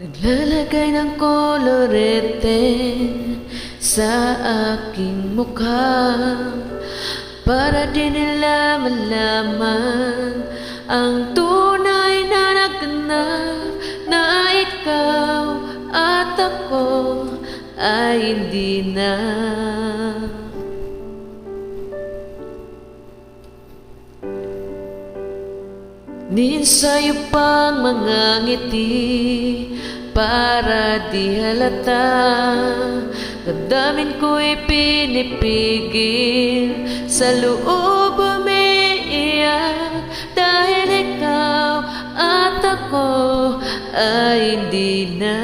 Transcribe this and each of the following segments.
Naglalagay ng kolorete sa aking mukha para di nila malaman ang tunay na naganap, na ikaw at ako ay hindi na. Ninsayo pang mga ngiti para di halata, damdamin ko'y pinipigil, sa loob umiiyak, dahil ikaw at ako ay hindi na.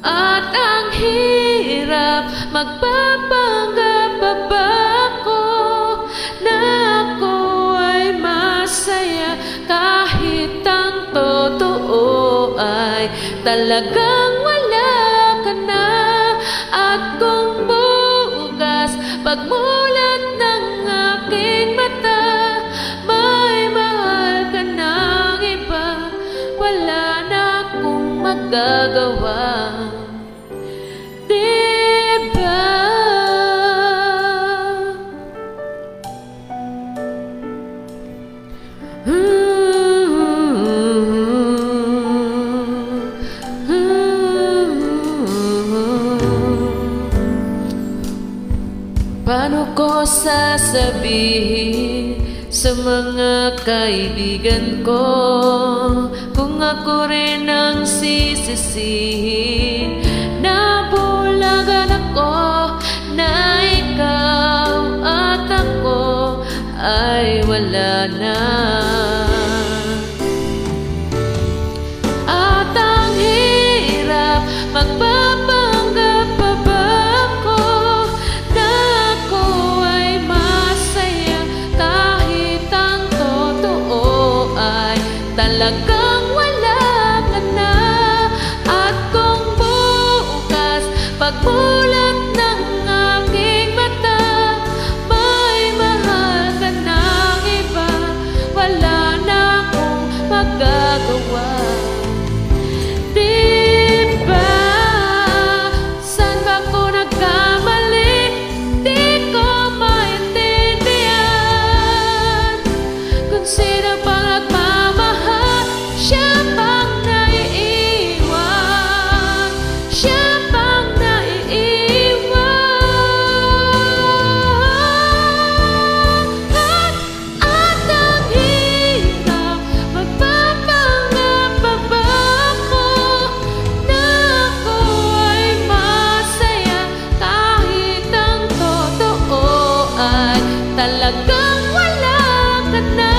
At ang hirap, magpapanggap pa ba ako na ako ay masaya, kahit ang totoo ay talagang wala ka na. At kung bukas pagmulat ng aking mata, may mahal ka ng iba, wala na akong magagawa. Paano ko sasabihin sa mga kaibigan ko kung ako rin ang sisisihin? Nabulagan ako na ikaw at ako ay wala na. At ang hirap, magpapanggap pa ba ako na ako ay masaya, kahit ang totoo ay talagang wala ka na. At kung bukas pagmulat ng aking mata, may mahal ka ng iba, wala na akong magagawa. Sino pang nagmamahal, siya pang naiiwan, siya pang naiiwan. At ang hirap, magpapanggap pa ba ako na ako ay masaya, kahit ang totoo ay talagang wala ka na.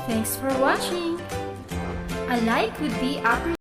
Thanks for watching. A like would be appreciated.